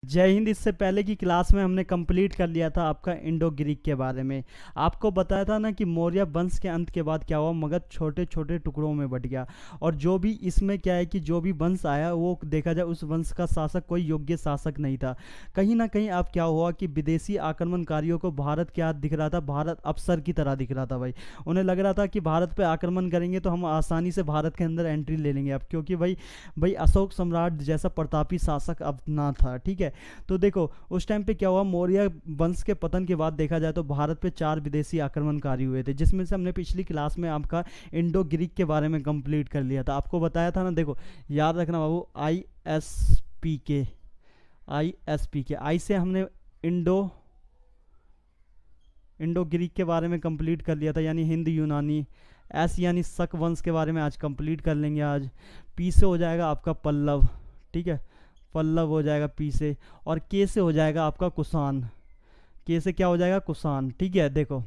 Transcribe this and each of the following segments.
जय हिंद। इससे पहले की क्लास में हमने कंप्लीट कर लिया था आपका इंडो ग्रीक के बारे में। आपको बताया था ना कि मौर्य वंश के अंत के बाद क्या हुआ, मगध छोटे छोटे टुकड़ों में बट गया। और जो भी इसमें क्या है कि जो भी वंश आया वो देखा जाए उस वंश का शासक कोई योग्य शासक नहीं था। कहीं ना कहीं अब क्या हुआ कि विदेशी आक्रमणकारियों को भारत क्या दिख रहा था, भारत अवसर की तरह दिख रहा था भाई। उन्हें लग रहा था कि भारत पे आक्रमण करेंगे तो हम आसानी से भारत के अंदर एंट्री ले लेंगे अब, क्योंकि भाई भाई अशोक सम्राट जैसा प्रतापी शासक अब ना था। ठीक है, तो देखो उस टाइम पे क्या हुआ, मौर्य वंश के पतन के बाद देखा जाए तो भारत पे 4 विदेशी आक्रमणकारी हुए थे, जिसमें से हमने पिछली क्लास में आपका इंडो ग्रीक के बारे में कंप्लीट कर लिया था। आपको बताया था ना, देखो याद रखना बाबू, आई से हमने इंडो इंडो ग्रीक के बारे में कंप्लीट कर लिया था, यानी हिंद यूनानी। एस यानी शक वंश के बारे में आज कंप्लीट कर लेंगे आज। पी से हो जाएगा आपका पल्लव, ठीक है, पल्लव हो जाएगा पी से। और के से हो जाएगा आपका कुषाण, के से क्या हो जाएगा, कुषाण। ठीक है, देखो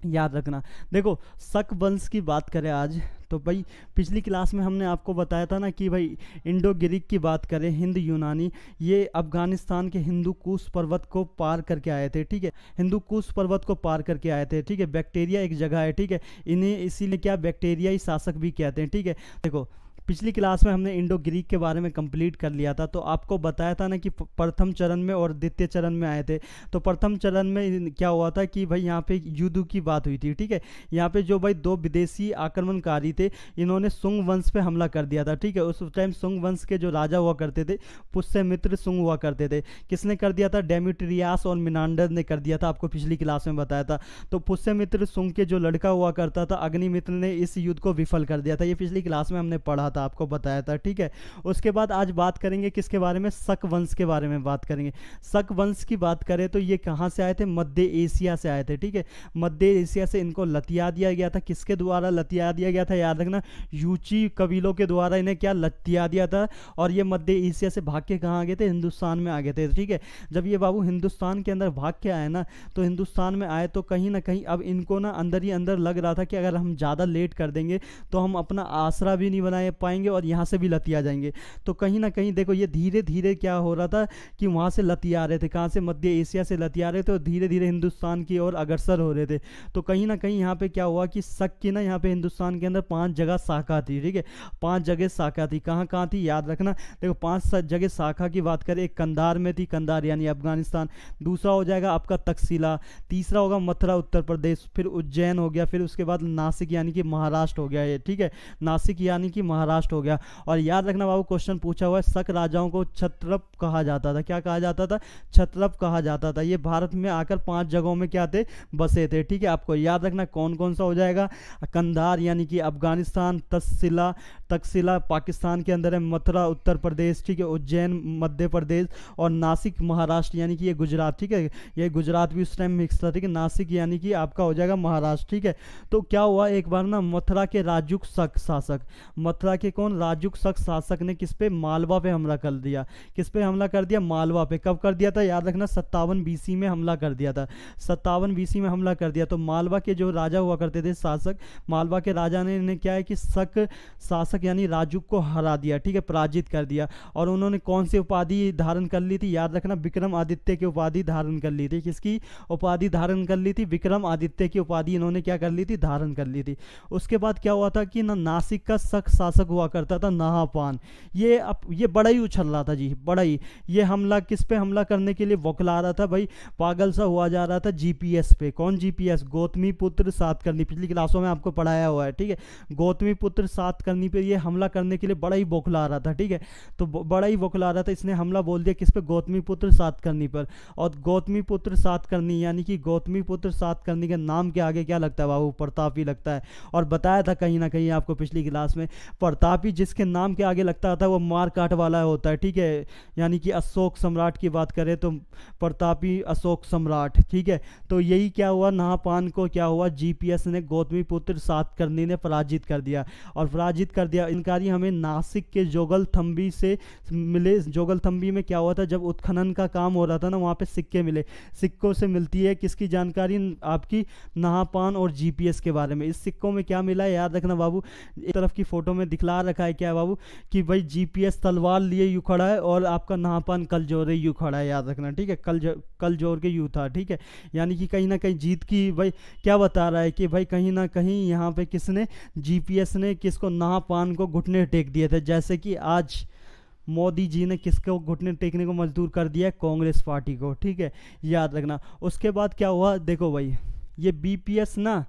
याद रखना। देखो शक वंश की बात करें आज तो भाई पिछली क्लास में हमने आपको बताया था ना कि भाई इंडो ग्रीक की बात करें, हिंद यूनानी, ये अफगानिस्तान के हिंदू कुश पर्वत को पार करके आए थे। ठीक है, हिंदू कुश पर्वत को पार करके आए थे। ठीक है, बैक्टीरिया एक जगह है, ठीक है, इन्हें इसीलिए क्या बैक्टीरियाई शासक भी कहते हैं। ठीक है, देखो पिछली क्लास में हमने इंडो ग्रीक के बारे में कंप्लीट कर लिया था, तो आपको बताया था ना कि प्रथम चरण में और द्वितीय चरण में आए थे। तो प्रथम चरण में क्या हुआ था कि भाई यहाँ पे युद्ध की बात हुई थी। ठीक है, यहाँ पे जो भाई 2 विदेशी आक्रमणकारी थे, इन्होंने सुंग वंश पे हमला कर दिया था। ठीक है, उस टाइम सुंग वंश के जो राजा हुआ करते थे, पुष्यमित्र सुंग हुआ करते थे। किसने कर दिया था, डेमेट्रियास और मिनांडर ने कर दिया था, आपको पिछली क्लास में बताया था। तो पुष्यमित्र सुंग के जो लड़का हुआ करता था अग्निमित्र ने इस युद्ध को विफल कर दिया था, ये पिछली क्लास में हमने पढ़ा था, आपको बताया था। ठीक है, उसके बाद आज बात करेंगे किसके बारे में, शक वंश के बारे में बात करेंगे। शक वंश की बात करें तो ये कहाँ से आए थे, मध्य एशिया से आए थे। ठीक है, मध्य एशिया से इनको लतिया दिया गया था। किसके द्वारा लतिया दिया गया था, याद रखना, यूची कबीलों के द्वारा इन्हें क्या लतिया दिया था। और ये मध्य एशिया से भाग के कहाँ आ गए थे, हिंदुस्तान में आ गए थे। ठीक है, जब ये बाबू हिंदुस्तान के अंदर भाग के आए ना, तो हिंदुस्तान में आए तो कहीं ना कहीं अब इनको ना अंदर ही अंदर लग रहा था कि अगर हम ज़्यादा लेट कर देंगे तो हम अपना आसरा भी नहीं बना पाएंगे और यहाँ से भी लतिया जाएंगे। तो कहीं ना कहीं देखो ये धीरे धीरे क्या हो रहा था कि वहाँ से लतिया रहे थे, कहाँ से, मध्य एशिया से लतिया रहे थे और धीरे धीरे हिंदुस्तान की ओर अग्रसर हो रहे थे। तो कहीं ना कहीं यहाँ पे क्या हुआ कि शक की ना यहाँ पे हिंदुस्तान के अंदर 5 जगह शाखा थी। ठीक है, 5 जगह शाखा थी, कहाँ कहाँ थी याद रखना। देखो 5 जगह शाखा की बात करें, एक कंधार में थी, कंधार यानी अफगानिस्तान। दूसरा हो जाएगा आपका तक्षशिला। तीसरा होगा मथुरा उत्तर प्रदेश। फिर उज्जैन हो गया। फिर उसके बाद नासिक यानी कि महाराष्ट्र हो गया ये। ठीक है, नासिक यानी कि महाराष्ट्र हो गया। और याद रखना बाबू, क्वेश्चन पूछा हुआ है, शक राजाओं को क्षत्रप कहा जाता था। क्या कहा जाता था, क्षत्रप कहा जाता था। ये भारत में आकर 5 जगहों में क्या थे, बसे थे। ठीक है, आपको याद रखना कौन कौन सा हो जाएगा, कंधार यानी कि अफगानिस्तान, तक्षशिला तक्षशिला पाकिस्तान के अंदर है, मथुरा उत्तर प्रदेश, ठीक है, उज्जैन मध्य प्रदेश, और नासिक महाराष्ट्र यानी कि ये गुजरात। ठीक है, ये गुजरात भी उस टाइम मिक्स था। ठीक है, नासिक यानी कि आपका हो जाएगा महाराष्ट्र। ठीक है, तो क्या हुआ एक बार ना, मथुरा के राजुक शक शासक, मथुरा के कौन, राजुक शक शासक ने किस पे, मालवा पे हमला कर दिया। किस पे हमला कर दिया, मालवा पे। कब कर दिया था, याद रखना 57 बीसी में हमला कर दिया था। 57 बीसी में हमला कर दिया। तो मालवा के जो राजा हुआ करते थे शासक, मालवा के राजा ने इन्हें क्या है कि शक शासक यानी राजुक को हरा दिया। ठीक है, पराजित कर दिया। और उन्होंने कौन सी उपाधि धारण कर ली थी, याद रखना, विक्रम आदित्य की उपाधि धारण कर ली थी। किसकी उपाधि धारण कर ली थी, विक्रम आदित्य की उपाधि इन्होंने क्या कर ली थी, धारण कर ली थी। उसके बाद क्या हुआ था कि ना, नासिक का शक शासक हुआ करता था नहापान। ये बड़ा ही उछल रहा था जी, बड़ा ही। ये हमला किस पे हमला करने के लिए बौखला रहा था भाई, पागल सा हुआ जा रहा था जीपीएस पे। कौन जीपीएस, गौतमी पुत्र सातकर्णी, पिछली क्लासों में आपको पढ़ाया हुआ है। ठीक है, गौतमी पुत्र सातकर्णी पे ये हमला करने के लिए बड़ा ही बौखला रहा था। ठीक है, तो बड़ा ही बौखला रहा था, इसने हमला बोल दिया किस पे, गौतमी पुत्र सातकर्णी पर। और गौतमी पुत्र सातकर्णी यानी कि गौतमी पुत्र सातकर्णी के नाम के आगे क्या लगता है बाबू, प्रतापी लगता है। और बताया था कहीं ना कहीं आपको पिछली क्लास में, प्रतापी जिसके नाम के आगे लगता था वो मार काट वाला होता है। ठीक है, यानी कि अशोक सम्राट की बात करें तो प्रतापी अशोक सम्राट। ठीक है, तो यही क्या हुआ, नहापान को क्या हुआ, जीपीएस ने गौतमी पुत्र सातकर्णी ने पराजित कर दिया। और पराजित कर दिया जानकारी हमें नासिक के जोगलथम्बी से मिले। जोगलथम्बी में क्या हुआ था, जब उत्खनन का काम हो रहा था ना, वहाँ पे सिक्के मिले। सिक्कों से मिलती है किसकी जानकारी, आपकी नहापान और जीपीएस के बारे में। इस सिक्कों में क्या मिला है याद रखना बाबू, एक तरफ की फोटो में दिखला रखा है क्या है बाबू, कि भाई जीपीएस तलवार लिए यूँ खड़ा है और आपका नहापान कल जोरे यूँ खड़ा है, याद रखना, ठीक है। कल जोर के यूँ था, ठीक है। यानी कि कहीं ना कहीं जीत की, भाई क्या बता रहा है कि भाई कहीं ना कहीं यहाँ पे किसने, जीपीएस ने किसको, नहापान को घुटने टेक दिए थे। जैसे कि आज मोदी जी ने किसको घुटने टेकने को मजबूर कर दिया है, कांग्रेस पार्टी को, ठीक है, याद रखना। उसके बाद क्या हुआ, देखो भाई ये बीपीएस ना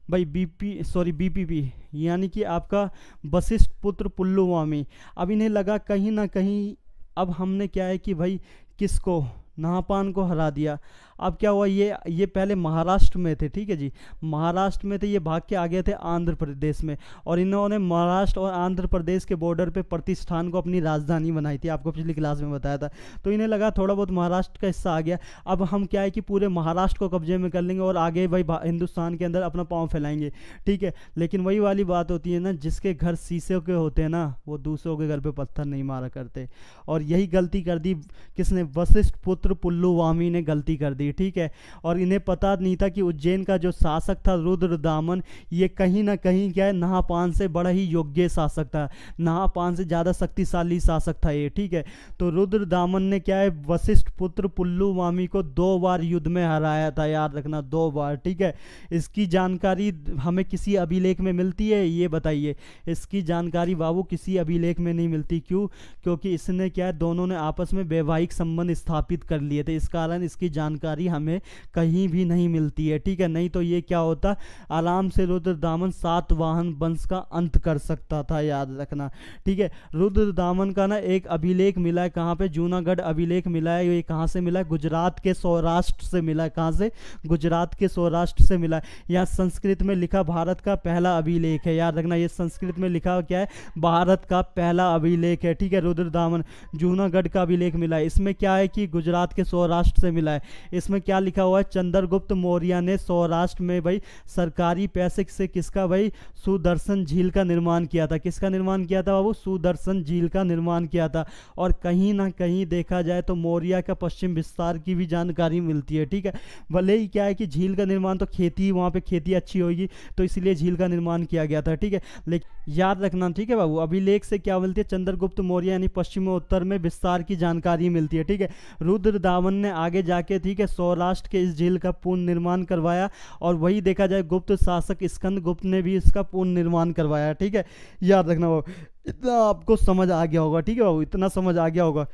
भाई, बीपीपी यानी कि आपका वशिष्ठ पुत्र पुल्लुवामी, अब इन्हें लगा कहीं ना कहीं, अब हमने क्या है कि भाई किसको, नहापान को हरा दिया। अब क्या हुआ, ये पहले महाराष्ट्र में थे, ठीक है जी, महाराष्ट्र में थे, ये भाग के आ गए थे आंध्र प्रदेश में, और इन्होंने महाराष्ट्र और आंध्र प्रदेश के बॉर्डर पे प्रतिष्ठान को अपनी राजधानी बनाई थी, आपको पिछली क्लास में बताया था। तो इन्हें लगा थोड़ा बहुत महाराष्ट्र का हिस्सा आ गया, अब हम क्या है कि पूरे महाराष्ट्र को कब्जे में कर लेंगे और आगे भाई हिंदुस्तान के अंदर अपना पाँव फैलाएंगे, ठीक है। लेकिन वही वाली बात होती है ना, जिसके घर शीशे के होते हैं ना, वो दूसरों के घर पर पत्थर नहीं मारा करते, और यही गलती कर दी किसने, वशिष्ठ पुत्र पुल्लुवामी ने गलती कर दी, ठीक है। और इन्हें पता नहीं था कि उज्जैन का जो शासक था रुद्रदामन, ये कहीं ना कहीं क्या है, नहापान से बड़ा ही योग्य शासक था, नहापान से ज़्यादा शक्तिशाली शासक था ये, ठीक है। तो रुद्रदामन ने क्या है, वशिष्ठ पुत्र पुल्लुवामी को 2 बार युद्ध में हराया था, याद रखना 2 बार, ठीक है। इसकी जानकारी हमें किसी अभिलेख में मिलती है, ये बताइए। इसकी जानकारी बाबू किसी अभिलेख में नहीं मिलती, क्यों, क्योंकि इसने क्या है, दोनों ने आपस में वैवाहिक संबंध स्थापित कर लिए थे, इस कारण इसकी जानकारी हमें कहीं भी नहीं मिलती है, ठीक है। नहीं तो ये क्या होता, आराम से रुद्रदामन सातवाहन वंश का अंत कर सकता था, याद रखना, ठीक है। रुद्रदामन का ना एक अभिलेख मिला है, कहाँ पे, जूनागढ़ अभिलेख मिला है। ये कहाँ से मिला है, गुजरात के सौराष्ट्र से मिला है। कहाँ से, गुजरात के सौराष्ट्र से मिला है। यहाँ संस्कृत में लिखा भारत का पहला अभिलेख है, याद रखना, ये संस्कृत में लिखा क्या है, भारत का पहला अभिलेख है, ठीक है। रुद्रदामन जूनागढ़ का अभिलेख मिला है, इसमें क्या है कि गुजरात के सौराष्ट्र से मिला है। इसमें क्या लिखा हुआ है, चंद्रगुप्त मौर्य ने सौराष्ट्र में भाई सरकारी पैसे से किसका, भाई सुदर्शन झील का निर्माण किया था। किसका निर्माण किया था बाबू, सुदर्शन झील का निर्माण किया था। और कहीं ना कहीं देखा जाए तो मौर्य का पश्चिम विस्तार की भी जानकारी मिलती है, ठीक है। भले ही क्या है कि झील का निर्माण तो खेती, वहाँ पे खेती अच्छी होगी तो इसलिए झील का निर्माण किया गया था, ठीक है। लेकिन याद रखना, ठीक है बाबू, अभिलेख से क्या मिलती है, चंद्रगुप्त मौर्य यानी पश्चिम और उत्तर में विस्तार की जानकारी मिलती है, ठीक है। रुद्रदामन ने आगे जाके, ठीक है, सौराष्ट्र के इस झील का पूर्ण निर्माण करवाया, और वही देखा जाए गुप्त शासक स्कंदगुप्त ने भी इसका पूर्ण निर्माण करवाया, ठीक है। याद रखना बाबू, इतना आपको समझ आ गया होगा, ठीक है बाबू, इतना समझ आ गया होगा,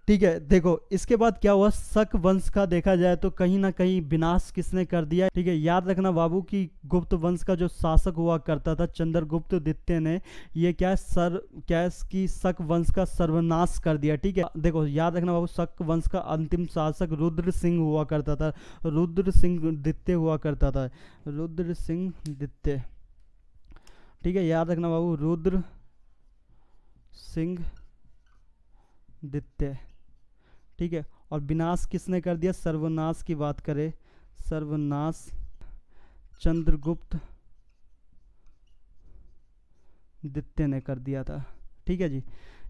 ठीक है। देखो इसके बाद क्या हुआ, शक वंश का देखा जाए तो कहीं ना कहीं विनाश किसने कर दिया, ठीक है। याद रखना बाबू कि गुप्त वंश का जो शासक हुआ करता था चंद्रगुप्त द्वितीय ने, ये क्या कि शक वंश का सर्वनाश कर दिया, ठीक है। देखो याद रखना बाबू, शक वंश का अंतिम शासक रुद्र सिंह हुआ करता था, रुद्र सिंह द्वितीय हुआ करता था, रुद्र सिंह द्वितीय, ठीक है। याद रखना बाबू, रुद्र सिंह द्वितीय, ठीक है। और विनाश किसने कर दिया, सर्वनाश की बात करें, सर्वनाश चंद्रगुप्त द्वितीय ने कर दिया था, ठीक है जी।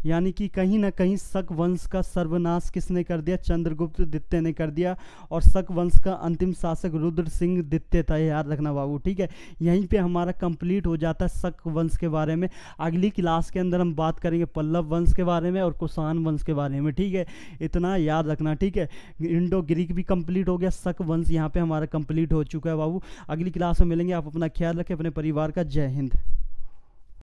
यानी कि कहीं ना कहीं शक वंश का सर्वनाश किसने कर दिया, चंद्रगुप्त द्वितीय ने कर दिया। और शक वंश का अंतिम शासक रुद्र सिंह द्वितीय था, याद रखना बाबू, ठीक है। यहीं पे हमारा कंप्लीट हो जाता है शक वंश के बारे में। अगली क्लास के अंदर हम बात करेंगे पल्लव वंश के बारे में और कुषाण वंश के बारे में, ठीक है। इतना याद रखना, ठीक है। इंडो ग्रीक भी कंप्लीट हो गया, शक वंश यहाँ पे हमारा कंप्लीट हो चुका है बाबू। अगली क्लास में मिलेंगे, आप अपना ख्याल रखें, अपने परिवार का जय हिंद।